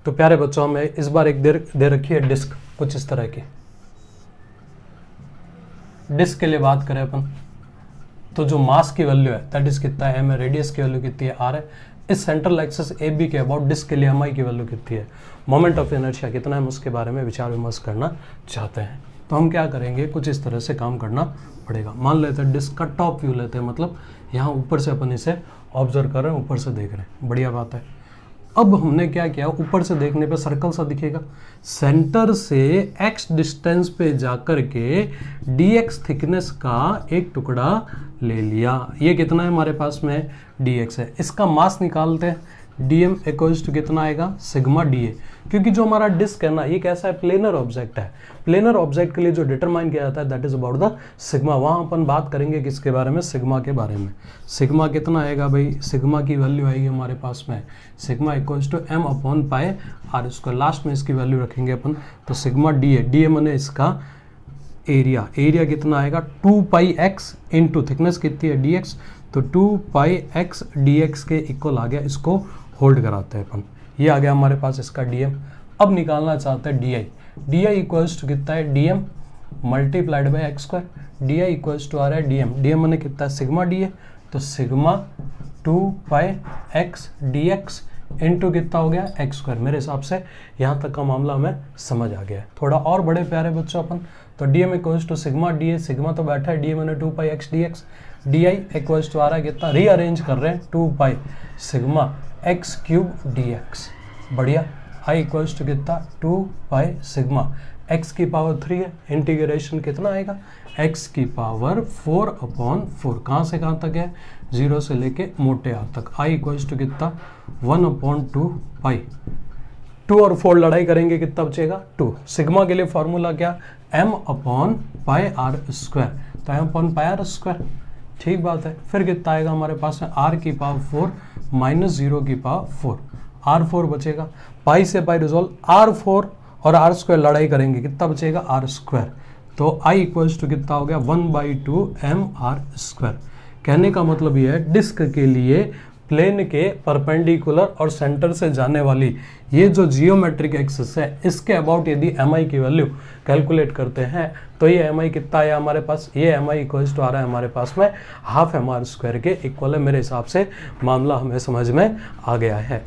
तो प्यारे बच्चों, हमें इस बार एक दे रखी है डिस्क कुछ इस तरह की। डिस्क के लिए बात करें अपन तो जो मास की वैल्यू है दैट इज कितना है एम है, रेडियस की वैल्यू कितनी है आर है, इस सेंट्रल एक्सिस ए बी के अबाउट डिस्क के लिए एम आई की वैल्यू कितनी है, मोमेंट ऑफ इनर्शिया कितना है, हम उसके बारे में विचार विमर्श करना चाहते हैं। तो हम क्या करेंगे, कुछ इस तरह से काम करना पड़ेगा। मान लेते हैं डिस्क का टॉप व्यू लेते हैं, मतलब यहाँ ऊपर से अपन इसे ऑब्जर्व कर रहे हैं, ऊपर से देख रहे हैं, बढ़िया बात है। अब हमने क्या किया, ऊपर से देखने पे सर्कल सा दिखेगा, सेंटर से x डिस्टेंस पे जाकर के dx थिकनेस का एक टुकड़ा ले लिया। ये कितना है हमारे पास में, dx है। इसका मास निकालते हैं, dm इक्वल्स टू कितना आएगा, सिग्मा dA। क्योंकि जो हमारा डिस्क है ना, ये कैसा है, प्लेनर ऑब्जेक्ट है। प्लेनर ऑब्जेक्ट के लिए जो डिटरमाइन किया जाता है that is about the sigma. वहाँ अपन बात करेंगे किसके बारे में, सिग्मा के बारे में। सिग्मा कितना आएगा भाई, सिग्मा की वैल्यू आएगी हमारे पास में, sigma equals to m upon pi r square. Last में इसकी वैल्यू रखेंगे अपन, तो सिग्मा dA मैंने इसका एरिया, एरिया कितना आएगा 2 पाई एक्स इंटू थिकनेस कितनी है dx, तो 2 पाई एक्स dx के इक्वल आ गया। इसको होल्ड कराते हैं अपन, ये आ गया हमारे पास इसका dm। अब निकालना चाहते हैं di इक्वल्स टू कितना है, dm multiplied by x square. di equals to आ रहा है dm मैंने कितना है, सिग्मा dA, तो sigma 2 pi x dx into कितना हो गया, एक्स स्क्वायर। मेरे हिसाब से यहाँ तक का मामला हमें समझ आ गया है। थोड़ा और बड़े प्यारे बच्चों अपन, तो dm equals to sigma dA, sigma तो बैठा है, dA मैंने 2 pi x dx, di equals to आ रहा है कितना, रीअरेंज कर रहे हैं 2 pi sigma x cube dx, बढ़िया। i इक्वल्स टू कितना, 2 पाई सिग्मा x की पावर 3 है, इंटीग्रेशन कितना आएगा, x की पावर 4 अपॉन 4, कहाँ से कहाँ तक है, 0 से लेके मोटे r तक। i इक्वल्स टू कितना, 1 अपॉन 2 पाई, 2 और 4 लड़ाई करेंगे, कितना बचेगा 2। सिग्मा के लिए फॉर्मूला क्या, m upon pi r square, तो m upon pi r square, ठीक बात है। फिर कितना आएगा हमारे पास में, r की पावर 4 माइनस 0 की पावर 4, r4 बचेगा, पाई से पाई रिजॉल्व, r4 और r स्क्वायर लड़ाई करेंगे, कितना बचेगा r स्क्वायर, तो i इक्वल्स टू कितना हो गया 1/2 mr स्क्वायर। कहने का मतलब ये है, डिस्क के लिए प्लेन के परपेंडिकुलर और सेंटर से जाने वाली ये जो जियोमेट्रिक एक्सिस है, इसके अबाउट यदि mi की वैल्यू कैलकुलेट करते हैं तो ये mi कितना आया हमारे पास, ये mi इक्वल्स टू आ रहा है हमारे पास में हाफ mr स्क्वायर के इक्वल है। मेरे हिसाब से मामला हमें समझ में आ गया है।